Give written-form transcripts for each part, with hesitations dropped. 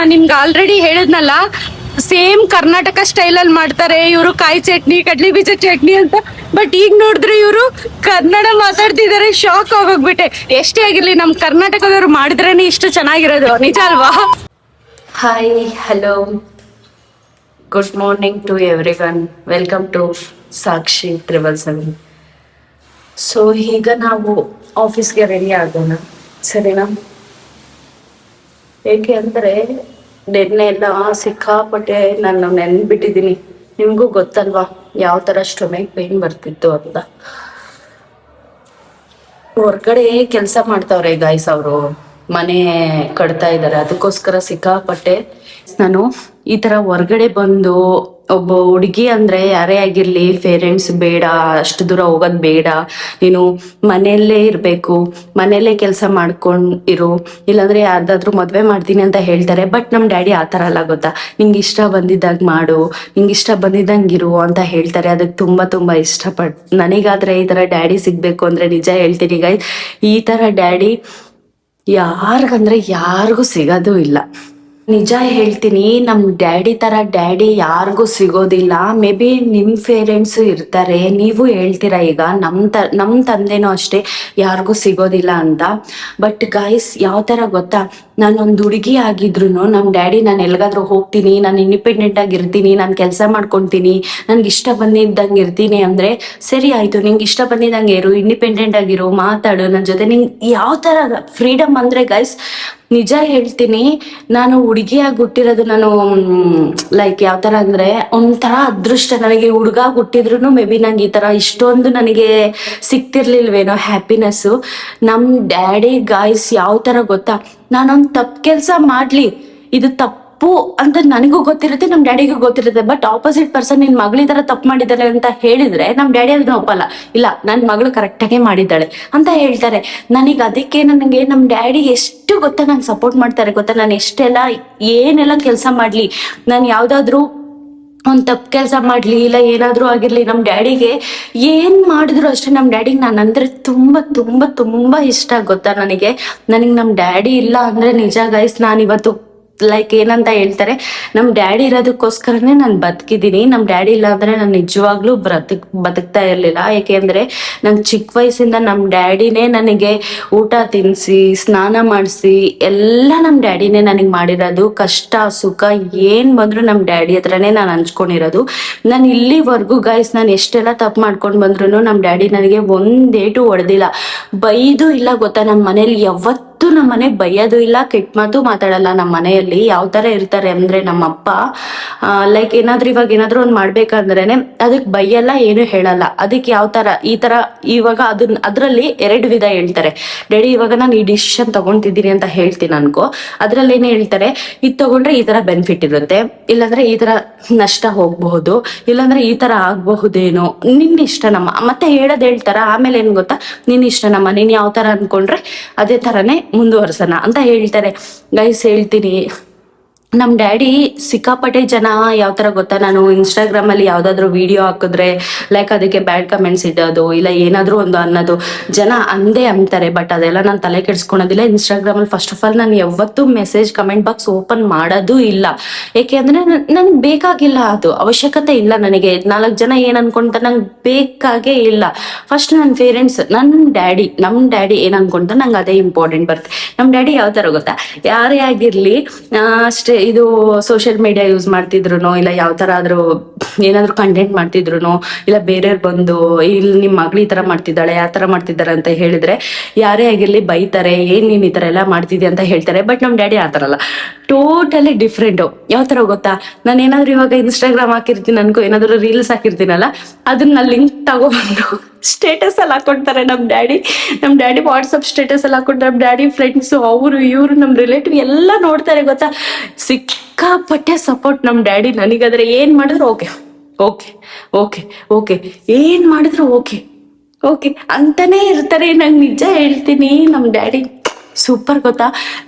ನಾನು ನಿಮ್ಗೆ ಆಲ್ರೆಡಿ ಹೇಳಿದ್ನಲ್ಲ, ಸೇಮ್ ಕರ್ನಾಟಕ ಸ್ಟೈಲಲ್ಲಿ ಮಾಡ್ತಾರೆ ಇವರು, ಕಾಯಿ ಚಟ್ನಿ, ಕಡ್ಲಿ ಬೀಜ ಚಟ್ನಿ ಅಂತ. ಬಟ್ ಈಗ ನೋಡಿದ್ರೆ ಇವರು ಕನ್ನಡ ಮಾತಾಡ್ತಿದ್ದಾರೆ, ಶಾಕ್ ಆಗೋಗ್ಬಿಟ್ಟೆ. ಎಷ್ಟೇ ಆಗಿರ್ಲಿ ನಮ್ಮ ಕರ್ನಾಟಕದವ್ರು ಮಾಡಿದ್ರೇನೆ ಇಷ್ಟು ಚೆನ್ನಾಗಿರೋದು, ನಿಜ ಅಲ್ವಾ? Hi, hello, good morning to everyone. Welcome to Sakshi 777. So ಈಗ ನಾವು ಆಫೀಸ್ಗೆ ರೆಡಿ ಆಗೋಣ, ಸರಿನಾ? ಏಕೆ ಅಂದರೆ ನೆನ್ನೆ ಎಲ್ಲ ಸಿಕ್ಕಾಪಟ್ಟೆ ನಾನು ನೆನ್ಬಿಟ್ಟಿದ್ದೀನಿ. ನಿಮಗೂ ಗೊತ್ತಲ್ವಾ ಯಾವ ಥರ ಸ್ಟೊಮೆಕ್ ಪೇನ್ ಬರ್ತಿತ್ತು ಅಂತ. ಹೊರ್ಗಡೆ ಕೆಲಸ ಮಾಡ್ತಾವ್ರೆ ಗಾಯ್ಸ್, ಅವರು ಮನೆ ಕಟ್ತಾ ಇದ್ದಾರೆ, ಅದಕ್ಕೋಸ್ಕರ ಸಿಕ್ಕಾಪಟ್ಟೆ ನಾನು ಈ ಥರ ಹೊರ್ಗಡೆ ಬಂದು ಒಬ್ಬ ಹುಡುಗಿ ಅಂದರೆ ಯಾರೇ ಆಗಿರಲಿ ಪೇರೆಂಟ್ಸ್ ಬೇಡ, ಅಷ್ಟು ದೂರ ಹೋಗೋದು ಬೇಡ, ನೀನು ಮನೆಯಲ್ಲೇ ಇರಬೇಕು, ಮನೆಯಲ್ಲೇ ಕೆಲಸ ಮಾಡ್ಕೊಂಡು ಇರು, ಇಲ್ಲಾಂದರೆ ಯಾರ್ದಾದ್ರೂ ಮದುವೆ ಮಾಡ್ತೀನಿ ಅಂತ ಹೇಳ್ತಾರೆ. ಬಟ್ ನಮ್ಮ ಡ್ಯಾಡಿ ಆ ಥರ ಅಲ್ಲ ಗೊತ್ತಾ, ನಿಂಗೆ ಇಷ್ಟ ಬಂದಿದ್ದಾಗ ಮಾಡು, ನಿಂಗೆ ಇಷ್ಟ ಬಂದಿದ್ದಂಗೆ ಇರು ಅಂತ ಹೇಳ್ತಾರೆ. ಅದಕ್ಕೆ ತುಂಬ ನನಗಾದರೆ ಈ ಥರ ಡ್ಯಾಡಿ ಸಿಗಬೇಕು ಅಂದರೆ ನಿಜ ಹೇಳ್ತೀನಿ ಗೈಸ್, ಈ ಥರ ಡ್ಯಾಡಿ ಯಾರಿಗಂದ್ರೆ ಯಾರಿಗೂ ಸಿಗೋದು ಇಲ್ಲ. ನಿಜ ಹೇಳ್ತೀನಿ, ನಮ್ಮ ಡ್ಯಾಡಿ ಥರ ಡ್ಯಾಡಿ ಯಾರಿಗೂ ಸಿಗೋದಿಲ್ಲ. ಮೇ ಬಿ ನಿಮ್ಮ ಪೇರೆಂಟ್ಸು ಇರ್ತಾರೆ, ನೀವು ಹೇಳ್ತೀರಾ ಈಗ ನಮ್ಮ ತಂದೆನೂ ಅಷ್ಟೇ ಯಾರಿಗೂ ಸಿಗೋದಿಲ್ಲ ಅಂತ. ಬಟ್ ಗಾಯ್ಸ್ ಯಾವ ಥರ ಗೊತ್ತಾ, ನಾನೊಂದು ಹುಡುಗಿ ಆಗಿದ್ರು ನಮ್ಮ ಡ್ಯಾಡಿ ನಾನು ಎಲ್ಲಿಗಾದ್ರೂ ಹೋಗ್ತೀನಿ, ನಾನು ಇಂಡಿಪೆಂಡೆಂಟಾಗಿ ಇರ್ತೀನಿ, ನಾನು ಕೆಲಸ ಮಾಡ್ಕೊತೀನಿ, ನನಗೆ ಇಷ್ಟ ಬಂದಿದ್ದಂಗೆ ಇರ್ತೀನಿ ಅಂದರೆ ಸರಿ ಆಯಿತು, ನಿಂಗೆ ಇಷ್ಟ ಬಂದಿದ್ದಂಗೆ ಇರು, ಇಂಡಿಪೆಂಡೆಂಟ್ ಆಗಿರು, ಮಾತಾಡು ನನ್ನ ಜೊತೆ. ನಿಂಗೆ ಯಾವ ಥರ ಫ್ರೀಡಮ್ ಅಂದರೆ ಗೈಸ್ ನಿಜ ಹೇಳ್ತೀನಿ, ನಾನು ಹುಡುಗಿಯಾಗಿ ಹುಟ್ಟಿರೋದು ನಾನು ಲೈಕ್ ಯಾವ ಥರ ಅಂದರೆ ಒಂಥರ ಅದೃಷ್ಟ. ನನಗೆ ಹುಡುಗ ಹುಟ್ಟಿದ್ರು ಮೇ ಬಿ ನಂಗೆ ಈ ಥರ ಇಷ್ಟೊಂದು ನನಗೆ ಸಿಕ್ತಿರ್ಲಿಲ್ವೇನೋ ಹ್ಯಾಪಿನೆಸ್ಸು. ನಮ್ಮ ಡ್ಯಾಡಿ ಗಾಯ್ಸ್ ಯಾವ ಥರ ಗೊತ್ತಾ, ನಾನೊಂದು ತಪ್ಪು ಕೆಲಸ ಮಾಡಲಿ, ಇದು ತಪ್ಪು ಅಂತ ನನಗೂ ಗೊತ್ತಿರುತ್ತೆ, ನಮ್ಮ ಡ್ಯಾಡಿಗೂ ಗೊತ್ತಿರುತ್ತೆ. ಬಟ್ ಆಪೋಸಿಟ್ ಪರ್ಸನ್ ನಿನ್ನ ಮಗಳು ಈ ಥರ ತಪ್ಪು ಮಾಡಿದ್ದಾರೆ ಅಂತ ಹೇಳಿದ್ರೆ ನಮ್ಮ ಡ್ಯಾಡಿ ಅದನ್ನ ಒಪ್ಪಲ್ಲ. ಇಲ್ಲ, ನನ್ನ ಮಗಳು ಕರೆಕ್ಟಾಗೇ ಮಾಡಿದ್ದಾಳೆ ಅಂತ ಹೇಳ್ತಾರೆ. ನನಗೆ ನಮ್ಮ ಡ್ಯಾಡಿ ಎಷ್ಟು ಗೊತ್ತಾ ನಂಗೆ ಸಪೋರ್ಟ್ ಮಾಡ್ತಾರೆ ಗೊತ್ತಾ. ನಾನು ಎಷ್ಟೆಲ್ಲ ಏನೆಲ್ಲ ಕೆಲಸ ಮಾಡಲಿ, ನಾನು ಯಾವುದಾದ್ರೂ ಒಂದು ತಪ್ಪು ಕೆಲಸ ಮಾಡಲಿ, ಇಲ್ಲ ಏನಾದರೂ ಆಗಿರಲಿ, ನಮ್ಮ ಡ್ಯಾಡಿಗೆ ಏನು ಮಾಡಿದ್ರು ಅಷ್ಟೇ. ನಮ್ಮ ಡ್ಯಾಡಿಗೆ ನಾನು ಅಂದರೆ ತುಂಬ ಇಷ್ಟ ಗೊತ್ತಾ. ನನಗೆ ನಮ್ಮ ಡ್ಯಾಡಿ ಇಲ್ಲ ಅಂದರೆ ನಿಜ ಗೈಸ್ ನಾನಿವತ್ತು ಲೈಕ್ ಏನಂತ ಹೇಳ್ತಾರೆ, ನಮ್ಮ ಡ್ಯಾಡಿ ಇರೋದಕ್ಕೋಸ್ಕರನೇ ನಾನು ಬದುಕಿದ್ದೀನಿ. ನಮ್ಮ ಡ್ಯಾಡಿ ಇಲ್ಲ ಅಂದರೆ ನಾನು ನಿಜವಾಗ್ಲೂ ಬದುಕ್ತಾ ಇರಲಿಲ್ಲ. ಏಕೆಂದರೆ ನಂಗೆ ಚಿಕ್ಕ ವಯಸ್ಸಿಂದ ನಮ್ಮ ಡ್ಯಾಡಿನೇ ನನಗೆ ಊಟ ತಿನ್ನಿಸಿ, ಸ್ನಾನ ಮಾಡಿಸಿ ಎಲ್ಲ ನಮ್ಮ ಡ್ಯಾಡಿನೇ ನನಗೆ ಮಾಡಿರೋದು. ಕಷ್ಟ ಸುಖ ಏನು ಬಂದರೂ ನಮ್ಮ ಡ್ಯಾಡಿ ಹತ್ರನೇ ನಾನು ಹಂಚ್ಕೊಂಡಿರೋದು. ನಾನು ಇಲ್ಲಿವರೆಗೂ ಗೈಸ್ ನಾನು ಎಷ್ಟೆಲ್ಲ ತಪ್ಪು ಮಾಡ್ಕೊಂಡು ಬಂದ್ರೂ ನಮ್ಮ ಡ್ಯಾಡಿ ನನಗೆ ಒಂದೇಟು ಹೊಡೆದಿಲ್ಲ, ಬೈದು ಇಲ್ಲ ಗೊತ್ತಾ. ನಮ್ಮ ಮನೇಲಿ ಯಾವತ್ತು ನಮ್ಮ ಮನೆಗೆ ಬೈಯೋದು ಇಲ್ಲ, ಕೆಟ್ಟ ಮಾತು ಮಾತಾಡಲ್ಲ. ನಮ್ಮ ಮನೆಯಲ್ಲಿ ಯಾವ ಥರ ಇರ್ತಾರೆ ಅಂದರೆ ನಮ್ಮಪ್ಪ ಲೈಕ್ ಇವಾಗ ಏನಾದರೂ ಒಂದು ಮಾಡ್ಬೇಕಂದ್ರೇನೆ ಅದಕ್ಕೆ ಬೈಯಲ್ಲ, ಏನು ಹೇಳಲ್ಲ. ಅದಕ್ಕೆ ಯಾವ ಥರ ಈ ಥರ ಇವಾಗ ಅದರಲ್ಲಿ 2 ವಿಧ ಹೇಳ್ತಾರೆ. ಡ್ಯಾಡಿ ಇವಾಗ ನಾನು ಈ ಡಿಸಿಷನ್ ತಗೊತಿದ್ದೀನಿ ಅಂತ ಹೇಳ್ತೀನಿ ಅನ್ಕೋ, ಅದರಲ್ಲಿ ಏನೇ ಹೇಳ್ತಾರೆ, ಇದು ತಗೊಂಡ್ರೆ ಈ ಥರ ಬೆನಿಫಿಟ್ ಇರುತ್ತೆ, ಇಲ್ಲಾಂದ್ರೆ ಈ ಥರ ನಷ್ಟ ಹೋಗಬಹುದು, ಇಲ್ಲಾಂದ್ರೆ ಈ ಥರ ಆಗಬಹುದೇನೋ, ನಿನ್ನ ಇಷ್ಟ ನಮ್ಮ ಮತ್ತೆ ಹೇಳ್ತಾರ. ಆಮೇಲೆ ಏನು ಗೊತ್ತಾ, ನಿನ್ನ ಇಷ್ಟ ನಮ್ಮ, ನೀನು ಯಾವ ಥರ ಅನ್ಕೊಂಡ್ರೆ ಅದೇ ಥರನೇ ಮುಂದುವರ್ಸೋಣ ಅಂತ ಹೇಳ್ತಾರೆ. ಗೈಸ್ ಹೇಳ್ತೀನಿ, ನಮ್ಮ ಡ್ಯಾಡಿ ಸಿಕ್ಕಾಪಟ್ಟೆ ಜನ ಯಾವ ಥರ ಗೊತ್ತಾ, ನಾನು ಇನ್ಸ್ಟಾಗ್ರಾಮಲ್ಲಿ ಯಾವುದಾದ್ರೂ ವಿಡಿಯೋ ಹಾಕಿದ್ರೆ ಲೈಕ್ ಅದಕ್ಕೆ ಬ್ಯಾಡ್ ಕಮೆಂಟ್ಸ್ ಇಡೋದು, ಇಲ್ಲ ಏನಾದರೂ ಒಂದು ಅನ್ನೋದು ಜನ ಅಂತಾರೆ. ಬಟ್ ಅದೆಲ್ಲ ನಾನು ತಲೆ ಕೆಡಿಸ್ಕೊಳೋದಿಲ್ಲ. ಇನ್ಸ್ಟಾಗ್ರಾಮಲ್ಲಿ ಫಸ್ಟ್ ಆಫ್ ಆಲ್ ನಾನು ಯಾವತ್ತೂ ಮೆಸೇಜ್ ಕಮೆಂಟ್ ಬಾಕ್ಸ್ ಓಪನ್ ಮಾಡೋದು ಇಲ್ಲ. ಏಕೆ ಅಂದರೆ ನನಗೆ ಬೇಕಾಗಿಲ್ಲ, ಅದು ಅವಶ್ಯಕತೆ ಇಲ್ಲ ನನಗೆ. 4 ಜನ ಏನು ಅನ್ಕೊಂತ ನಂಗೆ ಬೇಕಾಗೇ ಇಲ್ಲ. ಫಸ್ಟ್ ನನ್ನ ಪೇರೆಂಟ್ಸ್, ನಮ್ಮ ಡ್ಯಾಡಿ ಏನು ಅನ್ಕೊಂತ ನಂಗೆ ಅದೇ ಇಂಪಾರ್ಟೆಂಟ್ ಬರುತ್ತೆ. ನಮ್ಮ ಡ್ಯಾಡಿ ಯಾವ ಥರ ಗೊತ್ತಾ, ಯಾರೇ ಆಗಿರಲಿ ಅಷ್ಟೇ, ಇದು ಸೋಷಿಯಲ್ ಮೀಡಿಯಾ ಯೂಸ್ ಮಾಡ್ತಿದ್ರು, ಇಲ್ಲ ಯಾವ ಥರ ಆದರೂ ಏನಾದರೂ ಕಂಟೆಂಟ್ ಮಾಡ್ತಿದ್ರು, ಇಲ್ಲ ಬೇರೆಯವ್ರು ಬಂದು ಇಲ್ಲಿ ನಿಮ್ಮ ಮಗಳು ಈ ಥರ ಮಾಡ್ತಿದ್ದಾಳೆ, ಯಾವ ಥರ ಮಾಡ್ತಿದ್ದಾರೆ ಅಂತ ಹೇಳಿದ್ರೆ ಯಾರೇ ಆಗಿರಲಿ ಬೈತಾರೆ, ಏನು ನೀನು ಈ ಥರ ಎಲ್ಲ ಮಾಡ್ತಿದ್ದೆ ಅಂತ ಹೇಳ್ತಾರೆ. ಬಟ್ ನಮ್ಮ ಡ್ಯಾಡಿ ಆ ಥರ ಅಲ್ಲ, ಟೋಟಲಿ ಡಿಫ್ರೆಂಟು. ಯಾವ ಥರ ಗೊತ್ತಾ, ನಾನು ಏನಾದರೂ ಇವಾಗ ಇನ್ಸ್ಟಾಗ್ರಾಮ್ ಹಾಕಿರ್ತೀನಿ ಅನ್ಕೋ, ಏನಾದರೂ ರೀಲ್ಸ್ ಹಾಕಿರ್ತೀನಲ್ಲ, ಅದನ್ನ ಲಿಂಕ್ ತಗೊಬಂದು ಸ್ಟೇಟಸ್ ಅಲ್ಲಿ ಹಾಕೊಡ್ತಾರೆ ನಮ್ಮ ಡ್ಯಾಡಿ ವಾಟ್ಸಪ್ ಸ್ಟೇಟಸ್ ಅಲ್ಲಿ ಹಾಕೊಂಡು ನಮ್ಮ ಡ್ಯಾಡಿ ಫ್ರೆಂಡ್ಸು ಅವರು ಇವರು ನಮ್ಮ ರಿಲೇಟಿವ್ ಎಲ್ಲ ನೋಡ್ತಾರೆ ಗೊತ್ತಾ. ಸಿಕ್ಕಾಪಟ್ಟೆ ಸಪೋರ್ಟ್ ನಮ್ಮ ಡ್ಯಾಡಿ ನನಗಾದ್ರೆ. ಏನು ಮಾಡಿದ್ರು ಓಕೆ ಏನು ಮಾಡಿದ್ರು ಓಕೆ ಅಂತಾನೇ ಇರ್ತಾರೆ. ನಂಗೆ ನಿಜ ಹೇಳ್ತೀನಿ, ನಮ್ಮ ಡ್ಯಾಡಿ ಸೂಪರ್ ಗೊತ್ತಾ.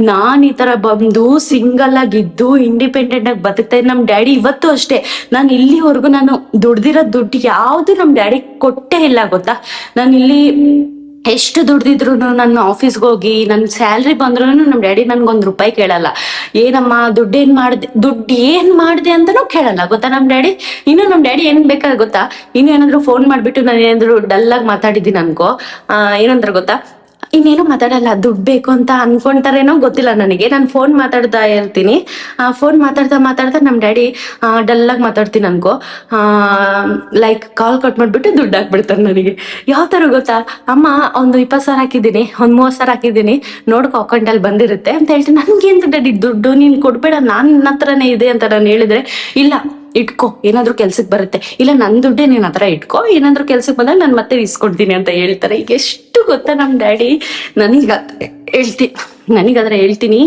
ನಾನು ಈ ಥರ ಬಂದು ಸಿಂಗಲ್ ಆಗಿದ್ದು ಇಂಡಿಪೆಂಡೆಂಟ್ ಆಗಿ ಬದುಕ್ತಾ ಇದ್ದೆ. ನಮ್ಮ ಡ್ಯಾಡಿ ಇವತ್ತು ಅಷ್ಟೇ, ನಾನು ಇಲ್ಲಿವರೆಗೂ ನಾನು ದುಡ್ದಿರೋ ದುಡ್ಡು ಯಾವುದು ನಮ್ಮ ಡ್ಯಾಡಿ ಕೊಟ್ಟೇ ಇಲ್ಲ ಗೊತ್ತಾ. ನಾನು ಇಲ್ಲಿ ಎಷ್ಟು ದುಡ್ದಿದ್ರು ನನ್ನ ಆಫೀಸ್ಗೆ ಹೋಗಿ ನನ್ನ ಸ್ಯಾಲ್ರಿ ಬಂದ್ರು ನಮ್ಮ ಡ್ಯಾಡಿ ನನ್ಗೊಂದು ರೂಪಾಯಿ ಕೇಳಲ್ಲ. ಏನಮ್ಮ ದುಡ್ಡು ಏನ್ ಮಾಡಿದೆ ಅಂತನೂ ಕೇಳಲ್ಲ ಗೊತ್ತಾ ನಮ್ಮ ಡ್ಯಾಡಿ. ಇನ್ನು ನಮ್ಮ ಡ್ಯಾಡಿ ಏನ್ ಬೇಕಾದ್ರೆ ಗೊತ್ತಾ, ಇನ್ನು ಏನಾದ್ರು ಫೋನ್ ಮಾಡ್ಬಿಟ್ಟು ನಾನು ಏನಾದ್ರು ಡಲ್ ಆಗಿ ಮಾತಾಡಿದ್ದೀನಿ ಅನ್ಕೋ, ಏನಂತಾರೆ ಗೊತ್ತಾ, ಇನ್ನೇನು ಮಾತಾಡಲ್ಲ, ದುಡ್ಡು ಬೇಕು ಅಂತ ಅನ್ಕೊಂತಾರೇನೋ ಗೊತ್ತಿಲ್ಲ ನನಗೆ. ನಾನು ಫೋನ್ ಮಾತಾಡ್ತಾ ಇರ್ತೀನಿ, ಫೋನ್ ಮಾತಾಡ್ತಾ ನಮ್ಮ ಡ್ಯಾಡಿ ಡಲ್ಲಾಗಿ ಮಾತಾಡ್ತೀನಿ ಅನ್ಕೋ, ಲೈಕ್ ಕಾಲ್ ಕಟ್ ಮಾಡ್ಬಿಟ್ಟು ದುಡ್ಡು ಹಾಕ್ಬಿಡ್ತಾರೆ ನನಗೆ. ಯಾವ ಥರ ಗೊತ್ತಾ, ಅಮ್ಮ ಒಂದು 20,000 ಹಾಕಿದ್ದೀನಿ, ಒಂದು 30,000 ಹಾಕಿದ್ದೀನಿ, ನೋಡ್ಕೊ ಅಕೌಂಟಲ್ಲಿ ಬಂದಿರುತ್ತೆ ಅಂತ ಹೇಳ್ತೀನಿ. ನನಗೆ ಅಂತ ಡ್ಯಾಡಿ ದುಡ್ಡು ನೀನು ಕೊಡ್ಬೇಡ, ನನ್ನ ಹತ್ರನೇ ಇದೆ ಅಂತ ನಾನು ಹೇಳಿದ್ರೆ, ಇಲ್ಲ ಇಟ್ಕೋ ಏನಾದ್ರು ಕೆಲ್ಸಕ್ಕೆ ಬರುತ್ತೆ, ಇಲ್ಲ ನನ್ನ ದುಡ್ಡೇ ನೀನ್ ಹತ್ರ ಇಟ್ಕೋ, ಏನಾದ್ರು ಕೆಲ್ಸಕ್ಕೆ ಬಂದಾಗ ನಾನು ಮತ್ತೆ ಇಸ್ಕೊಡ್ತೀನಿ ಅಂತ ಹೇಳ್ತಾರೆ. ಈಗ ಎಷ್ಟು ಗೊತ್ತಾ ನಮ್ಮ ಡ್ಯಾಡಿ. ನನಗಾದ್ರೆ ಹೇಳ್ತೀನಿ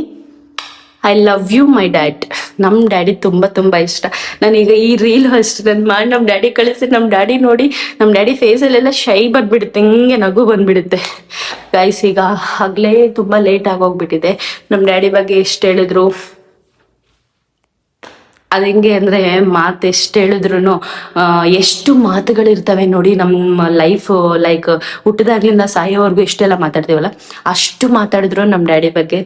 I love you my dad. ನಮ್ಮ ಡ್ಯಾಡಿ ತುಂಬಾ ಇಷ್ಟ. ನಾನೀಗ ಈ ರೀಲ್ ಅಷ್ಟು ನಾನು ಮಾಡಿ ನಮ್ಮ ಡ್ಯಾಡಿ ಕಳಿಸಿ, ನಮ್ಮ ಡ್ಯಾಡಿ ನೋಡಿ ನಮ್ಮ ಡ್ಯಾಡಿ ಫೇಸಲ್ಲೆಲ್ಲ ಶೈ ಬಂದ್ಬಿಡುತ್ತೆ, ಹಿಂಗೆ ನಗು ಬಂದ್ಬಿಡುತ್ತೆ ಗೈಸ್. ಈಗ ಆಗ್ಲೇ ತುಂಬಾ ಲೇಟ್ ಆಗೋಗ್ಬಿಟ್ಟಿದೆ. ನಮ್ಮ ಡ್ಯಾಡಿ ಬಗ್ಗೆ ಎಷ್ಟು ಹೇಳಿದ್ರು ಅದು ಹೆಂಗೆ ಅಂದರೆ, ಮಾತು ಎಷ್ಟು ಹೇಳಿದ್ರು ಎಷ್ಟು ಮಾತುಗಳಿರ್ತವೆ ನೋಡಿ ನಮ್ಮ ಲೈಫ್. ಲೈಕ್ ಹುಟ್ಟಿದಾಗ್ಲಿಂದ ಸಾಯೋವರೆಗೂ ಎಷ್ಟೆಲ್ಲ ಮಾತಾಡ್ತೀವಲ್ಲ, ಅಷ್ಟು ಮಾತಾಡಿದ್ರು ನಮ್ಮ ಡ್ಯಾಡಿ ಬಗ್ಗೆ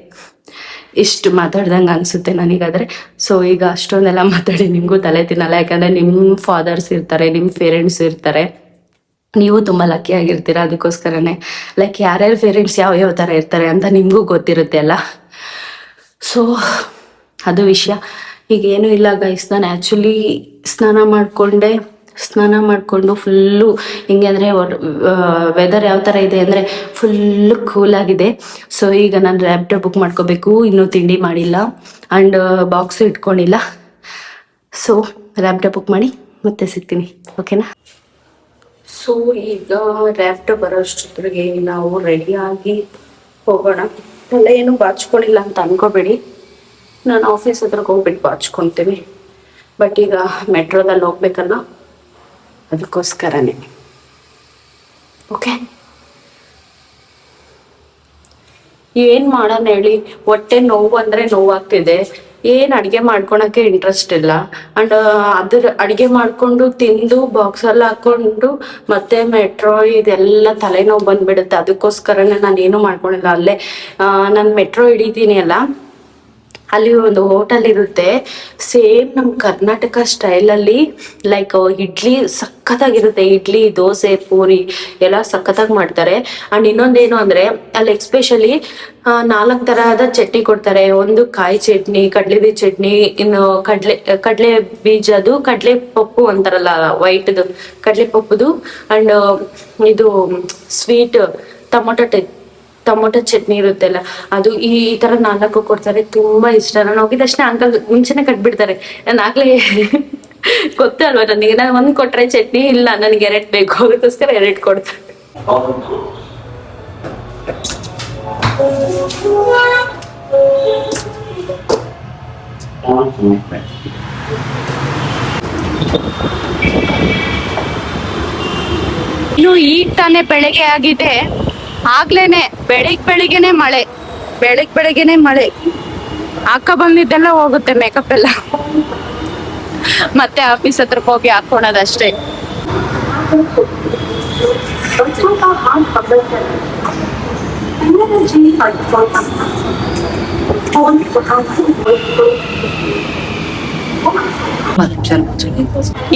ಇಷ್ಟು ಮಾತಾಡ್ದಂಗೆ ಅನಿಸುತ್ತೆ ನನಗಾದ್ರೆ. ಸೊ ಈಗ ಅಷ್ಟೊಂದೆಲ್ಲ ಮಾತಾಡಿ ನಿಮಗೂ ತಲೆ ತಿನ್ನಲ್ಲ, ಯಾಕಂದರೆ ನಿಮ್ಮ ಫಾದರ್ಸ್ ಇರ್ತಾರೆ, ನಿಮ್ಮ ಪೇರೆಂಟ್ಸ್ ಇರ್ತಾರೆ, ನೀವು ತುಂಬ ಲಕ್ಕಿ ಆಗಿರ್ತೀರ. ಅದಕ್ಕೋಸ್ಕರನೇ ಲೈಕ್ ಯಾರ್ಯಾರ ಪೇರೆಂಟ್ಸ್ ಯಾವ ಥರ ಇರ್ತಾರೆ ಅಂತ ನಿಮಗೂ ಗೊತ್ತಿರುತ್ತೆ ಅಲ್ಲ. ಸೊ ಅದು ವಿಷಯ. ಈಗ ಏನೂ ಇಲ್ಲ ಗೈಸ್, ನಾನು ಆ್ಯಕ್ಚುಲಿ ಸ್ನಾನ ಮಾಡಿಕೊಂಡು ಫುಲ್ಲು ಹಿಂಗೆ ಅಂದರೆ ವೆದರ್ ಯಾವ ಥರ ಇದೆ ಅಂದರೆ ಫುಲ್ಲು ಕೂಲಾಗಿದೆ. ಸೊ ಈಗ ನಾನು ರ್ಯಾಪಿಡೋ ಬುಕ್ ಮಾಡ್ಕೋಬೇಕು. ಇನ್ನೂ ತಿಂಡಿ ಮಾಡಿಲ್ಲ ಆ್ಯಂಡ್ ಬಾಕ್ಸು ಇಟ್ಕೊಂಡಿಲ್ಲ. ಸೊ ರ್ಯಾಪಿಡೋ ಬುಕ್ ಮಾಡಿ ಮತ್ತೆ ಸಿಗ್ತೀನಿ, ಓಕೆನಾ? ಸೊ ಈಗ ರ್ಯಾಪಿಡೋ ಬರೋಷ್ಟೊತ್ತಿಗೆ ನಾವು ರೆಡಿಯಾಗಿ ಹೋಗೋಣ. ತಲೆ ಏನು ಬಾಚ್ಕೊಂಡಿಲ್ಲ ಅಂತ ಅನ್ಕೋಬೇಡಿ, ನಾನು ಆಫೀಸ್ ಹತ್ರಕ್ಕೆ ಹೋಗ್ಬಿಟ್ಟು ಬಾಚ್ಕೊತೀನಿ. ಬಟ್ ಈಗ ಮೆಟ್ರೋದಲ್ಲಿ ಹೋಗ್ಬೇಕಲ್ಲ, ಅದಕ್ಕೋಸ್ಕರನೇ. ಓಕೆ, ಏನು ಮಾಡೋಣ ಹೇಳಿ, ಹೊಟ್ಟೆ ನೋವು ಅಂದರೆ ನೋವಾಗ್ತಿದೆ. ಏನು ಅಡುಗೆ ಮಾಡ್ಕೊಳಕ್ಕೆ ಇಂಟ್ರೆಸ್ಟ್ ಇಲ್ಲ. ಆ್ಯಂಡ್ ಅಡುಗೆ ಮಾಡಿಕೊಂಡು ತಿಂದು ಬಾಕ್ಸಲ್ಲಿ ಹಾಕ್ಕೊಂಡು ಮತ್ತೆ ಮೆಟ್ರೋ ಇದೆಲ್ಲ ತಲೆನೋವು ಬಂದುಬಿಡುತ್ತೆ. ಅದಕ್ಕೋಸ್ಕರನೇ ನಾನು ಏನೂ ಮಾಡ್ಕೊಂಡಿಲ್ಲ. ಅಲ್ಲೇ ನಾನು ಮೆಟ್ರೋ ಹಿಡಿತೀನಿ ಅಲ್ಲ, ಅಲ್ಲಿ ಒಂದು ಹೋಟೆಲ್ ಇರುತ್ತೆ, ಸೇಮ್ ನಮ್ಮ ಕರ್ನಾಟಕ ಸ್ಟೈಲಲ್ಲಿ. ಲೈಕ್ ಇಡ್ಲಿ ಸಖತ್ತಾಗಿರುತ್ತೆ, ಇಡ್ಲಿ, ದೋಸೆ, ಪೂರಿ ಎಲ್ಲ ಸಖತ್ತಾಗಿ ಮಾಡ್ತಾರೆ. ಆ್ಯಂಡ್ ಇನ್ನೊಂದೇನು ಅಂದರೆ ಅಲ್ಲಿ ಎಕ್ಸ್ಪೆಷಲಿ 4 ಥರದ ಚಟ್ನಿ ಕೊಡ್ತಾರೆ. ಒಂದು ಕಾಯಿ ಚಟ್ನಿ, ಕಡಲೆ ಬೀಜ ಚಟ್ನಿ, ಇನ್ನು ಕಡಲೆ ಬೀಜದು, ಕಡಲೆ ಪಪ್ಪು ಅಂತಾರಲ್ಲ ವೈಟ್ದು, ಕಡಲೆ ಪಪ್ಪುದು, ಆ್ಯಂಡ್ ಇದು ಸ್ವೀಟ್ ಟೊಮೊಟೊ ಚಟ್ನಿ ಇರುತ್ತಲ್ಲ ಅದು. ಈ ತರ 4 ಕೊಡ್ತಾರೆ, ತುಂಬಾ ಇಷ್ಟ. ನಾನು ಹೋಗಿದ ತಕ್ಷಣ ಅಂಕಲ್ ಮುಂಚೆನೆ ಕಟ್ಬಿಡ್ತಾರೆ. ನಾನು ಆಗ್ಲೇ ಗೊತ್ತಲ್ವಾ ನನಗೆ, ನಾನು 1 ಕೊಟ್ರೆ ಚಟ್ನಿ, ಇಲ್ಲ ನನಗೆ 2 ಬೇಕು, ಅದಕ್ಕೋಸ್ಕರ 2 ಕೊಡ್ತಾರೆ. ಇನ್ನು ಈಗ ತಾನೇ ಬೆಳಗ್ಗೆ ಆಗಿದೆ, ಆಗ್ಲೇನೆ ಬೆಳಿಗ್ಗೆನೆ ಮಳೆ. ಹಾಕ ಬಂದಿದ್ದೆಲ್ಲ ಹೋಗುತ್ತೆ, ಮೇಕಪ್ ಎಲ್ಲ ಮತ್ತೆ ಆಫೀಸ್ ಹತ್ರಕ್ಕೆ ಹೋಗಿ ಹಾಕೋಣದಷ್ಟೇ.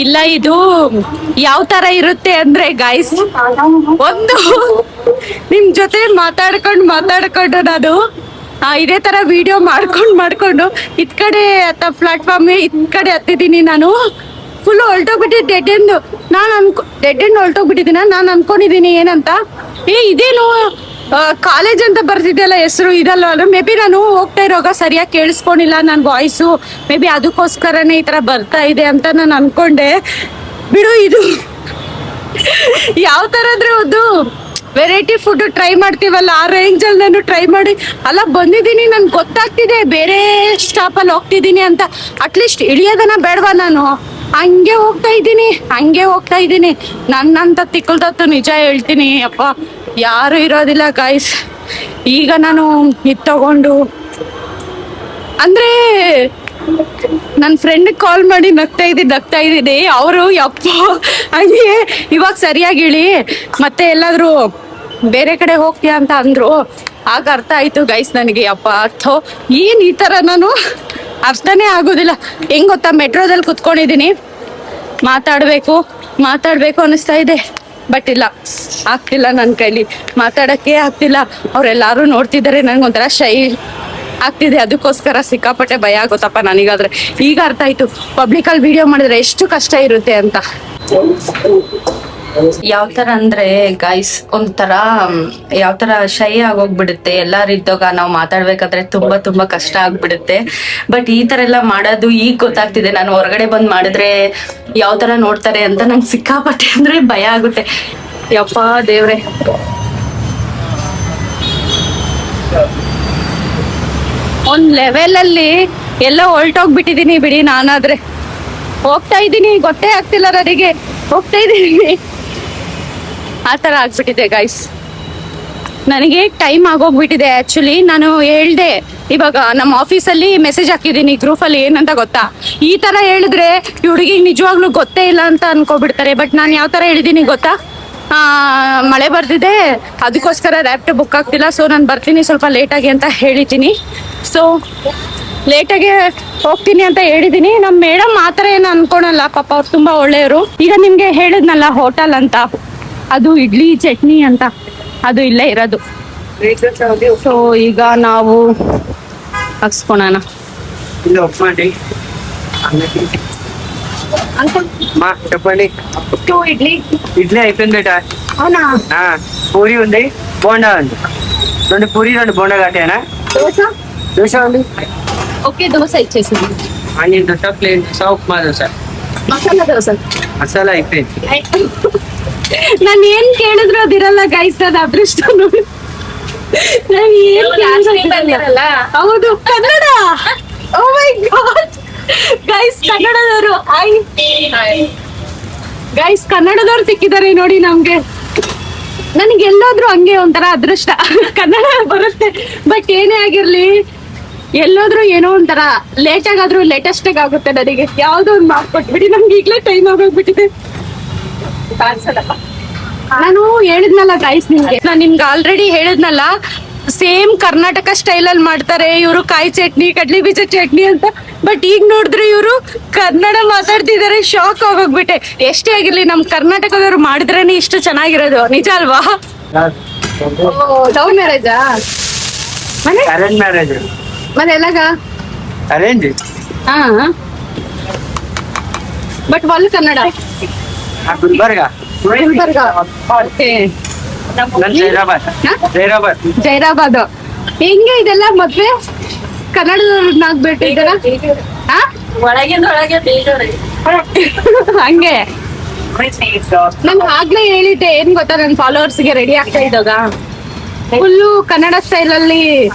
ಇಲ್ಲ, ಇದು ಯಾವ ತರ ಇರುತ್ತೆ ಅಂದ್ರೆ ಗೈಸ್, ಒಂದು ನಿಮ್ ಜೊತೆ ಮಾತಾಡ್ಕೊಂಡು ನಾನು ಇದೇ ತರ ವಿಡಿಯೋ ಮಾಡ್ಕೊಂಡು ಇದ್ ಕಡೆ ಪ್ಲಾಟ್ಫಾರ್ಮ್ ಇದ್ ಕಡೆ ಹತ್ತಿದ್ದೀನಿ. ನಾನು ಫುಲ್ ಹೊಲ್ಟೋಗ್ಬಿಟ್ಟಿದ್ದೆ, ಡೆಡ್ ಎಂಡ್ ಹೊಲ್ಟೋಗ್ಬಿಟ್ಟಿದ್ದೀನ. ನಾನು ಅನ್ಕೊಂಡಿದ್ದೀನಿ ಏನಂತ, ಇದೇನು ಕಾಲೇಜ್ ಅಂತ ಬರ್ತಿದ್ದೆಲ್ಲ ಹೆಸರು ಇದಲ್ಲ. ಮೇ ಬಿ ನಾನು ಹೋಗ್ತಾ ಇರೋವಾಗ ಸರಿಯಾಗಿ ಕೇಳಿಸ್ಕೊಂಡಿಲ್ಲ ನನ್ನ ವಾಯ್ಸು, ಮೇ ಬಿ ಅದಕ್ಕೋಸ್ಕರನೇ ಈ ತರ ಬರ್ತಾ ಇದೆ ಅಂತ ನಾನು ಅನ್ಕೊಂಡೆ. ಬಿಡು, ಇದು ಯಾವ ತರ ಅಂದ್ರೆ ಒಂದು ವೆರೈಟಿ ಫುಡ್ ಟ್ರೈ ಮಾಡ್ತೀವಲ್ಲ, ಆ ರೇಂಜಲ್ಲಿ ನಾನು ಟ್ರೈ ಮಾಡಿ ಅಲ್ಲ ಬಂದಿದ್ದೀನಿ. ನನ್ಗೆ ಗೊತ್ತಾಗ್ತಿದೆ ಬೇರೆ ಸ್ಟಾಪಲ್ಲಿ ಹೋಗ್ತಿದ್ದೀನಿ ಅಂತ. ಅಟ್ಲೀಸ್ಟ್ ಇಳಿಯೋದನ್ನ ಬೇಡವಾ, ನಾನು ಹಂಗೆ ಹೋಗ್ತಾ ಇದ್ದೀನಿ. ನನ್ನಂತ ತಿಕ್ಕಲ್ದತ್ತು ನಿಜ ಹೇಳ್ತೀನಿ ಅಪ್ಪ, ಯಾರು ಇರೋದಿಲ್ಲ ಗಾಯ್ಸ್. ಈಗ ನಾನು ಇದು ತಗೊಂಡು ಅಂದ್ರೆ ನನ್ನ ಫ್ರೆಂಡ್ ಕಾಲ್ ಮಾಡಿ ನಗ್ತಾ ಇದ್ದೀನಿ. ಅವರು ಯಪ್ಪ ಹಂಗೆ ಇವಾಗ ಸರಿಯಾಗಿ ಇಳಿ, ಮತ್ತೆ ಎಲ್ಲಾದ್ರೂ ಬೇರೆ ಕಡೆ ಹೋಗ್ತೀಯಾ ಅಂತ ಅಂದ್ರು. ಆಗ ಅರ್ಥ ಆಯ್ತು ಗೈಸ್ ನನಗೆ, ಅಪ್ಪ ಅಥೋ ಏನ್ ಈ ತರ ನಾನು ಅರ್ಥನೇ ಆಗೋದಿಲ್ಲ. ಹೆಂಗ್ ಗೊತ್ತಾ, ಮೆಟ್ರೋದಲ್ಲಿ ಕುತ್ಕೊಂಡಿದೀನಿ, ಮಾತಾಡ್ಬೇಕು ಅನಿಸ್ತಾ ಇದೆ, ಬಟ್ ಇಲ್ಲ, ಆಗ್ತಿಲ್ಲ, ನನ್ನ ಕೈಲಿ ಮಾತಾಡಕ್ಕೆ ಆಗ್ತಿಲ್ಲ. ಅವ್ರೆಲ್ಲಾರು ನೋಡ್ತಿದ್ದಾರೆ, ನನ್ಗೊಂಥರ ಶೈ ಆಗ್ತಿದೆ. ಅದಕ್ಕೋಸ್ಕರ ಸಿಕ್ಕಾಪಟ್ಟೆ ಭಯ ಆಗುತ್ತಪ್ಪ ನನಗಾದ್ರೆ. ಈಗ ಅರ್ಥ ಆಯ್ತು ಪಬ್ಲಿಕಲ್ಲಿ ವಿಡಿಯೋ ಮಾಡಿದ್ರೆ ಎಷ್ಟು ಕಷ್ಟ ಇರುತ್ತೆ ಅಂತ. ಯಾವ ತರ ಅಂದ್ರೆ ಗೈಸ್, ಒಂಥರ ಯಾವ ತರ ಶೈ ಆಗೋಗ್ಬಿಡುತ್ತೆ. ಎಲ್ಲಾರು ಇದ್ದಾಗ ನಾವು ಮಾತಾಡ್ಬೇಕಾದ್ರೆ ತುಂಬಾ ಕಷ್ಟ ಆಗ್ಬಿಡುತ್ತೆ. ಬಟ್ ಈ ತರ ಎಲ್ಲ ಮಾಡೋದು ಈಗ ಗೊತ್ತಾಗ್ತಿದೆ. ನಾನು ಹೊರಗಡೆ ಬಂದ್ ಮಾಡಿದ್ರೆ ಯಾವ ತರ ನೋಡ್ತಾರೆ ಅಂತ ನಂಗೆ ಸಿಕ್ಕಾಪಟ್ಟೆ ಅಂದ್ರೆ ಭಯ ಆಗುತ್ತೆ. ಯಪ್ಪ ದೇವ್ರೆ, ಒಂದ್ ಲೆವೆಲ್ ಅಲ್ಲಿ ಎಲ್ಲ ಹೊಲ್ಟೋಗ್ಬಿಟ್ಟಿದೀನಿ ಬಿಡಿ. ನಾನಾದ್ರೆ ಹೋಗ್ತಾ ಇದ್ದೀನಿ, ಗೊತ್ತೇ ಆಗ್ತಿಲ್ಲ ನನಗೆ ಹೋಗ್ತಾ ಇದ್ದೀನಿ, ಆ ತರ ಆಗ್ಬಿಟ್ಟಿದೆ ಗೈಸ್. ನನಗೆ ಟೈಮ್ ಆಗೋಗ್ಬಿಟ್ಟಿದೆ. ಆಕ್ಚುಲಿ ನಾನು ಹೇಳ್ದೆ, ಇವಾಗ ನಮ್ಮ ಆಫೀಸಲ್ಲಿ ಮೆಸೇಜ್ ಹಾಕಿದ್ದೀನಿ ಗ್ರೂಪಲ್ಲಿ, ಏನಂತ ಗೊತ್ತಾ, ಈ ತರ ಹೇಳಿದ್ರೆ ಈ ಹುಡುಗಿಗೆ ನಿಜವಾಗ್ಲೂ ಗೊತ್ತೇ ಇಲ್ಲ ಅಂತ ಅನ್ಕೋಬಿಡ್ತಾರೆ. ಬಟ್ ನಾನು ಯಾವ ತರ ಹೇಳಿದೀನಿ ಗೊತ್ತಾ, ಮಳೆ ಬರ್ತಿದೆ, ಅದಕ್ಕೋಸ್ಕರ ರ್ಯಾಪ್ಟೋ ಬುಕ್ ಆಗ್ತಿಲ್ಲ, ಸೊ ನಾನು ಬರ್ತೀನಿ ಸ್ವಲ್ಪ ಲೇಟಾಗಿ ಅಂತ ಹೇಳಿದ್ದೀನಿ. ಸೊ ಲೇಟಾಗಿ ಹೋಗ್ತೀನಿ ಅಂತ ಹೇಳಿದೀನಿ. ನಮ್ಮ ಮೇಡಮ್ ಆ ಥರ ಏನು ಅನ್ಕೊಳಲ್ಲ, ಪಾಪ ಅವ್ರು ತುಂಬಾ ಒಳ್ಳೆಯವರು. ಈಗ ನಿಮ್ಗೆ ಹೇಳಿದ್ನಲ್ಲ ಹೋಟೆಲ್ ಅಂತ, ಅದು ಇಡ್ಲಿ ಚಟ್ನಿ ಅಂತ, ಅದು ಇಲ್ಲೇ ಇರೋದು. ಸೊ ಈಗ ನಾವು ಹಾಕ್ಸ್ಕೊಳೋಣ. చెప్పండి. ఇడ్లీ అయిపోయింది బేటా. అవునా? పూరి ఉంది, బోండా ఉంది. 2 పూరి 2 బోండా కట్టానా. దోశ ఉంది. ఓకే, దోశ ఇచ్చేసింది. Onion dosa, plain dosa, upma dosa, masala dosa. ಮಸಾಲ అయిపోయింది. ನಾನು ಏನ್ ಕೇಳಿದ್ರು ಅದಿರಲ್ಲ ಗೈಸ್, ಅದು ಅದೃಷ್ಟ ನೋಡಿ. ನಾನು ಏನ್ ಬಂದಿರಲ್ಲ. ಹೌದು, ಕನ್ನಡ. ಓ ಮೈ ಗಾಡ್ ಗೈಸ್, ಕನ್ನಡದವರು. ಗೈಸ್, ಕನ್ನಡದವ್ರು ಸಿಕ್ಕಿದ್ದಾರೆ ನೋಡಿ ನಮ್ಗೆ. ನನಗೆ ಎಲ್ಲೋದ್ರು ಹಂಗೆ ಒಂಥರ ಅದೃಷ್ಟ, ಕನ್ನಡ ಬರುತ್ತೆ. ಬಟ್ ಏನೇ ಆಗಿರ್ಲಿ, ಎಲ್ಲೋದ್ರು ಏನೋ ಒಂಥರ ಲೇಟ್ ಆಗಾದ್ರೂ ಲೇಟೆಸ್ಟ್ ಆಗುತ್ತೆ. ನನಗೆ ಯಾವ್ದೋ ಒಂದು ಮಾಡ್ಕೊಟ್ಬಿಡಿ, ನಮ್ಗೆ ಈಗ್ಲೇ ಟೈಮ್ ಆಗೋಗ್ಬಿಟ್ಟಿದೆ. ನಾನು ಹೇಳಿದ್ನಲ್ಲ ಗೈಸ್ ನಿಮ್ಗೆ, ನಾನು ನಿಮ್ಗೆ ಆಲ್ರೆಡಿ ಹೇಳಿದ್ನಲ್ಲ, ಸೇಮ್ ಕರ್ನಾಟಕ ಸ್ಟೈಲ್ ಅಲ್ಲಿ ಮಾಡ್ತಾರೆ ಇವರು, ಕಾಯಿ ಚಟ್ನಿ, ಕಡ್ಲಿ ಬೀಜ ಚಟ್ನಿ ಅಂತ. ಬಟ್ ಈಗ ನೋಡಿದ್ರೆ ಇವರು ಕನ್ನಡ ಮಾತಾಡ್ತಿದ್ದಾರೆ, ಶಾಕ್ ಆಗೋಗ್ಬಿಟ್ಟೆ. ಎಷ್ಟೇ ಆಗಿರ್ಲಿ, ನಮ್ ಕರ್ನಾಟಕದವ್ರು ಮಾಡಿದ್ರೇನೆ ಇಷ್ಟು ಚೆನ್ನಾಗಿರೋದು, ನಿಜ ಅಲ್ವಾ? ಲವ್ ಮ್ಯಾರೇಜಾ? Arrange marriage. ಮತ್ತೆ ಎಲ್ಲಾಗ ಅರೇಂಜ್. ಹಾ, ಬಟ್ ಒಲ್ ಕನ್ನಡ. ಗುಲ್ಬರ್ಗ. ಓಕೆ. ಜೈರಾಬಾದ್. ಹೆಂಗೆ ಇದೆಲ್ಲ ಮದ್ವೆ ಕನ್ನಡದವ್ರನ್ನಾಗ್ಬಿಟ್ಟು ಇದೆಲ್ಲ ಒಳಗಿಂದ ಒಳಗೆ ಹಂಗೆ. ನಾನು ಆಗ್ಲೇ ಹೇಳಿದ್ದೆ, ಏನ್ ಗೊತ್ತಾ, ನನ್ನ ಫಾಲೋವರ್ಸ್ಗೆ ರೆಡಿ ಆಗ್ತಾ ಇದ್ದಾಗ ಫುಲ್ಲು ಕನ್ನಡ ಸ್ಟೈಲ್ ಅಲ್ಲಿ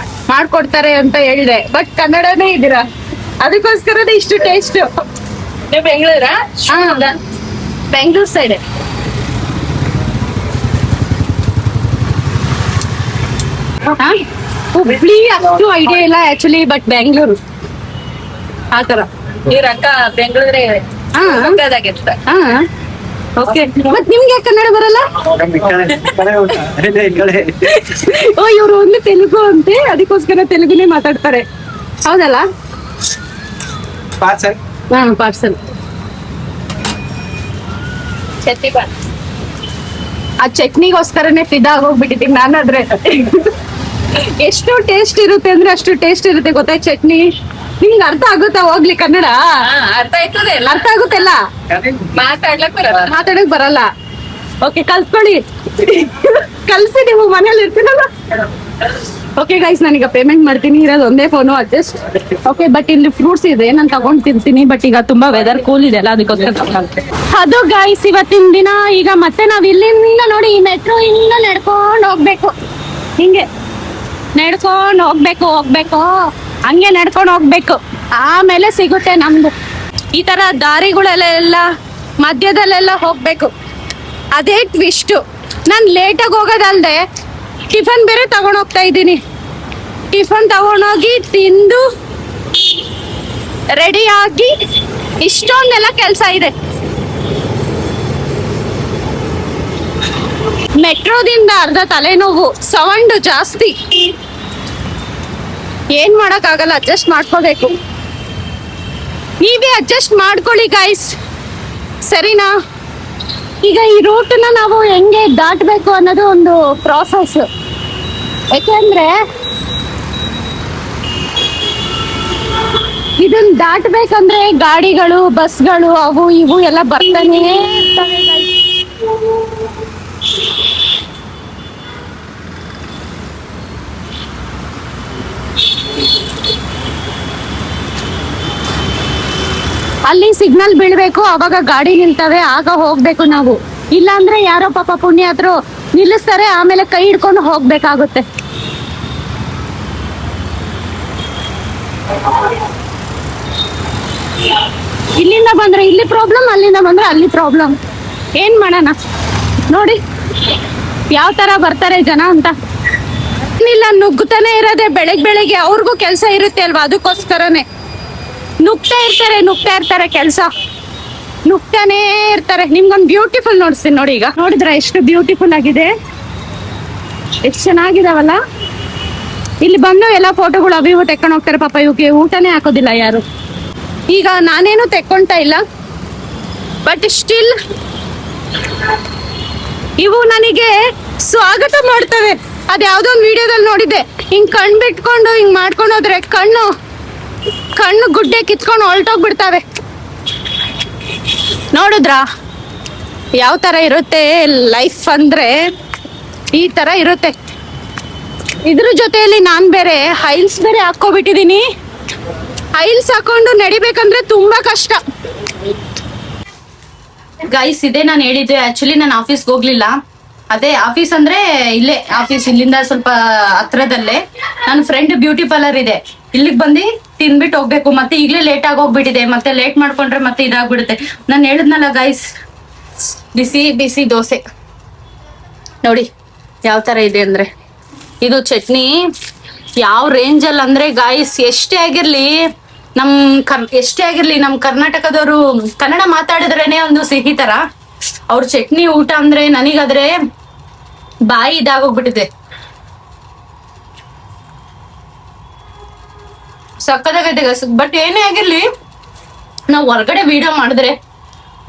ಮಾಡ್ಕೊಡ್ತಾರೆ ಅಂತ ಹೇಳಿದೆ. ಬಟ್ ಕನ್ನಡನೇ ಇದ್ದೀರಾ, ಅದಕ್ಕೋಸ್ಕರನೇ ಇಷ್ಟು ಟೇಸ್ಟ್. ನೀವು ಬೆಂಗಳೂರಾ? ಬೆಂಗಳೂರು ಸೈಡ್. ಹುಬ್ಳಿ ಅಷ್ಟು ಐಡಿಯಾ ಇಲ್ಲ ಆಕ್ಚುಲಿ, ಬಟ್ ಬೆಂಗಳೂರು ಆತರ. ಇವ್ರ ಅಕ್ಕ ಬೆಂಗಳೂರೇ ಪಕ್ಕದಾಗಿರ್ತ. ಓಕೆ. ಮತ್ ನಿಮ್ಗೆ ಯಾಕೆ ಕನ್ನಡ ಬರಲ್ಲ? ಓ, ಇವ್ರು ಒಂದು ತೆಲುಗು ಅಂತೆ, ಅದಕ್ಕೋಸ್ಕರ ತೆಲುಗುನೇ ಮಾತಾಡ್ತಾರೆ. ಹೌದಲ್ಲ? ಪಾರ್ಸಲ್. ಚಟ್ನಿ ಬಾತ್. ಆ ಚಟ್ನಿಗೋಸ್ಕರನೇ ಫಿದಾ ಆಗೋಗ್ಬಿಟ್ಟಿದ್ದೀನಿ ನಾನಾದ್ರೆ. ಎಷ್ಟು ಟೇಸ್ಟ್ ಇರುತ್ತೆ ಅಂದ್ರೆ ಅಷ್ಟು ಟೇಸ್ಟ್ ಇರುತ್ತೆ ಗೊತ್ತಾ ಚಟ್ನಿ. ನಿಮ್ಗೆ ಅರ್ಥ ಆಗುತ್ತಾ ಹೋಗ್ಲಿ ಕನ್ನಡ? ಅರ್ಥ ಆಯ್ತದೆ, ಅರ್ಥ ಆಗುತ್ತೆಲ್ಲ, ಮಾತಾಡಕ್ ಬರಲ್ಲ. ಓಕೆ, ಕಲ್ತ್ಕೊಳ್ಳಿ, ಕಲ್ಸಿ, ನೀವು ಮನೇಲಿ ಇರ್ತೀರಲ್ಲ. ಓಕೆ ಗೈಸ್, ನಾನೀಗ ಪೇಮೆಂಟ್ ಮಾಡ್ತೀನಿ. ಇರೋದು ಒಂದೇ ಫೋನು, ಅಡ್ಜಸ್ಟ್. ಓಕೆ, ಬಟ್ ಇಲ್ಲಿ ಫ್ರೂಟ್ಸ್ ಇದೆ, ನಾನು ತಗೊಂಡ್ ತಿಂತೀನಿ. ಬಟ್ ಈಗ ತುಂಬಾ ವೆದರ್ ಕೂಲ್ ಇದೆ ಅಲ್ಲ, ಅದಕ್ಕೋಸ್ಕರ. ಅದು ಗೈಸ್ ಇವತ್ತಿನ ದಿನ. ಈಗ ಮತ್ತೆ ನಾವ್ ಇಲ್ಲಿಂದ ನೋಡಿ ಮೆಟ್ರೋ ಇಂದ ನಡ್ಕೊಂಡ್ ಹೋಗ್ಬೇಕು. ಹಿಂಗೆ ನಡ್ಕೊಂಡ್ ಹೋಗ್ಬೇಕು, ಹಂಗೆ ನಡ್ಕೊಂಡ್ ಹೋಗ್ಬೇಕು. ಆಮೇಲೆ ಸಿಗುತ್ತೆ ನಮ್ದು. ಈ ತರ ದಾರಿಗಳೆಲ್ಲ ಮಧ್ಯದಲ್ಲೆಲ್ಲ ಹೋಗ್ಬೇಕು, ಅದೇ ಟ್ವಿಸ್ಟ್. ನಾನ್ ಲೇಟಾಗಿ ಹೋಗೋದಲ್ದೆ ಟಿಫನ್ ಬೇರೆ ತಗೊಂಡ್ ಹೋಗ್ತಾ ಇದ್ದೀನಿ. ಟಿಫನ್ ತಗೊಂಡೋಗಿ ತಿಂದು ರೆಡಿ ಆಗಿ ಇಷ್ಟೊಂದೆಲ್ಲ ಕೆಲಸ ಇದೆ. ಮೆಟ್ರೋದಿಂದ ಅರ್ಧ ತಲೆನೋವು, ಸೌಂಡ್ ಜಾಸ್ತಿ, ಏನ್ ಮಾಡಕ್ಕಾಗಲ್ಲ, ಅಡ್ಜಸ್ಟ್ ಮಾಡ್ಕೋಬೇಕು. ನೀವೇ ಅಡ್ಜಸ್ಟ್ ಮಾಡ್ಕೊಳ್ಳಿ ಗೈಸ್, ಸರಿನಾ? ಈಗ ಈ ರೂಟ್ನ ನಾವು ಹೆಂಗೆ ದಾಟಬೇಕು ಅನ್ನೋದು ಒಂದು ಪ್ರಾಸೆಸ್. ಯಾಕೆಂದ್ರೆ ಇದನ್ನ ದಾಟಬೇಕಂದ್ರೆ ಗಾಡಿಗಳು, ಬಸ್ಗಳು, ಅವು ಇವು ಎಲ್ಲ ಬರ್ತಾನೆ ಇರ್ತವೆ guys. ಅಲ್ಲಿ ಸಿಗ್ನಲ್ ಬೀಳ್ಬೇಕು, ಅವಾಗ ಗಾಡಿ ನಿಲ್ತವೆ, ಆಗ ಹೋಗ್ಬೇಕು ನಾವು. ಇಲ್ಲ ಅಂದ್ರೆ ಯಾರೋ ಪಾಪ ಪುಣ್ಯಾತ್ರು ನಿಲ್ಲಿಸ್ತಾರೆ, ಆಮೇಲೆ ಕೈ ಹಿಡ್ಕೊಂಡು ಹೋಗ್ಬೇಕಾಗುತ್ತೆ. ಇಲ್ಲಿಂದ ಬಂದ್ರೆ ಇಲ್ಲಿ ಪ್ರಾಬ್ಲಮ್, ಅಲ್ಲಿಂದ ಬಂದ್ರೆ ಅಲ್ಲಿ ಪ್ರಾಬ್ಲಮ್. ಏನ್ ಮಾಡೋಣ ನೋಡಿ ಯಾವ ತರ ಬರ್ತಾರೆ ಜನ ಅಂತ. ಇಲ್ಲ, ನುಗ್ಗುತ್ತಾನೆ ಇರೋದೆ ಬೆಳಗ್ಗೆ ಅವ್ರಿಗೂ ಕೆಲಸ ಇರುತ್ತೆ ಅಲ್ವಾ, ಅದಕ್ಕೋಸ್ಕರನೇ ನುಗ್ತಾ ಇರ್ತಾರೆ, ಕೆಲಸ ನುಗ್ತಾನೇ ಇರ್ತಾರೆ. ನಿಮ್ಗೊಂದು ಬ್ಯೂಟಿಫುಲ್ ನೋಡ್ತೀನಿ ನೋಡಿ. ಈಗ ನೋಡಿದ್ರ ಎಷ್ಟು ಬ್ಯೂಟಿಫುಲ್ ಆಗಿದೆ, ಎಷ್ಟು ಚೆನ್ನಾಗಿದಾವಲ್ಲ. ಇಲ್ಲಿ ಬಂದು ಎಲ್ಲ ಫೋಟೋಗಳು ಅವಿವು ತೆಕ್ಕೊಂಡು ಹೋಗ್ತಾರೆ. ಪಾಪ ಇವಕ್ಕೆ ಊಟನೇ ಹಾಕೋದಿಲ್ಲ ಯಾರು. ಈಗ ನಾನೇನು ತೆಕ್ಕೊಂತ ಇಲ್ಲ, ಬಟ್ ಸ್ಟಿಲ್ ಇವು ನನಗೆ ಸ್ವಾಗತ ಮಾಡ್ತವೆ. ಅದ್ಯಾವುದೋ ಒಂದು ವಿಡಿಯೋದಲ್ಲಿ ನೋಡಿದ್ದೆ, ಹಿಂಗ್ ಕಣ್ ಬಿಟ್ಕೊಂಡು ಹಿಂಗ್ ಮಾಡ್ಕೊಂಡು ಹೋದ್ರೆ ಕಣ್ಣು ಗುಡ್ಡೆ ಕಿತ್ಕೊಂಡು ಹೊಲ್ಟೋಗ್ಬಿಡ್ತಾವೆ. ನೋಡಿದ್ರಾ ಯಾವ ತರ ಇರುತ್ತೆ ಲೈಫ್ ಅಂದ್ರೆ? ಈ ತರ ಇರುತ್ತೆ. ಇದ್ರ ಜೊತೆಯಲ್ಲಿ ನಾನ್ ಬೇರೆ ಹೈಲ್ಸ್ ಬೇರೆ ಹಾಕೋಬಿಟ್ಟಿದೀನಿ. ಹೈಲ್ಸ್ ಹಾಕೊಂಡು ನಡಿಬೇಕಂದ್ರೆ ತುಂಬಾ ಕಷ್ಟ ಗೈಸ್. ಇದೇ ನಾನು ಹೇಳಿದ್ದೆ, ಆಕ್ಚುಲಿ ನಾನು ಆಫೀಸ್ಗೆ ಹೋಗ್ಲಿಲ್ಲ. ಅದೇ ಆಫೀಸ್ ಅಂದ್ರೆ ಇಲ್ಲೇ ಆಫೀಸ್, ಇಲ್ಲಿಂದ ಸ್ವಲ್ಪ ಹತ್ರದಲ್ಲೇ. ನನ್ನ ಫ್ರೆಂಡ್ ಬ್ಯೂಟಿ ಪಾರ್ಲರ್ ಇದೆ, ಇಲ್ಲಿಗೆ ಬಂದು ತಿನ್ಬಿಟ್ಟು ಹೋಗ್ಬೇಕು. ಮತ್ತೆ ಈಗಲೇ ಲೇಟ್ ಆಗಿ ಹೋಗ್ಬಿಟ್ಟಿದೆ, ಮತ್ತೆ ಲೇಟ್ ಮಾಡ್ಕೊಂಡ್ರೆ ಮತ್ತೆ ಇದಾಗ್ಬಿಡುತ್ತೆ. ನಾನು ಹೇಳಿದ್ನಲ್ಲ ಗೈಸ್, ಬಿಸಿ ಬಿಸಿ ದೋಸೆ ನೋಡಿ ಯಾವ ತರ ಇದೆ ಅಂದ್ರೆ. ಇದು ಚಟ್ನಿ ಯಾವ ರೇಂಜಲ್ಲಿ ಅಂದ್ರೆ ಗೈಸ್, ಎಷ್ಟೇ ಆಗಿರ್ಲಿ ನಮ್ ಕರ್ನಾಟಕದವರು ಕನ್ನಡ ಮಾತಾಡಿದ್ರೇನೆ ಒಂದು ಸಿಹಿ ತರ. ಅವ್ರ ಚಟ್ನಿ ಊಟ ಅಂದ್ರೆ ನನಗಾದ್ರೆ ಬಾಯಿ ಇದಾಗೋಗ್ಬಿಟ್ಟಿದೆ. ಸಕ್ಕದಾಗೈತೆ ಗೈಸ್. ಬಟ್ ಏನೇ ಆಗಿರ್ಲಿ, ನಾವ್ ಹೊರಗಡೆ ವಿಡಿಯೋ ಮಾಡಿದ್ರೆ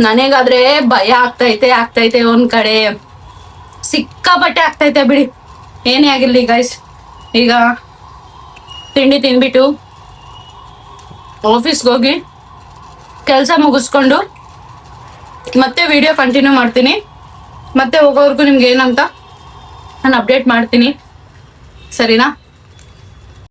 ನನಗಾದ್ರೆ ಭಯ ಆಗ್ತೈತೆ ಒಂದ್ ಕಡೆ, ಸಿಕ್ಕಾಪಟ್ಟೆ ಆಗ್ತೈತೆ ಬಿಡಿ. ಏನೇ ಆಗಿರ್ಲಿ ಗೈಸ್, ಈಗ ತಿಂಡಿ ತಿನ್ಬಿಟ್ಟು ಆಫೀಸ್ಗೆ ಹೋಗಿ ಕೆಲಸ ಮುಗಿಸ್ಕೊಂಡು ಮತ್ತೆ ವಿಡಿಯೋ ಕಂಟಿನ್ಯೂ ಮಾಡ್ತೀನಿ. ಮತ್ತೆ ಹೋಗೋವರೆಗೂ ನಿಮ್ಗೆ ಏನಂತ ನಾನು ಅಪ್ಡೇಟ್ ಮಾಡ್ತೀನಿ, ಸರಿನಾ?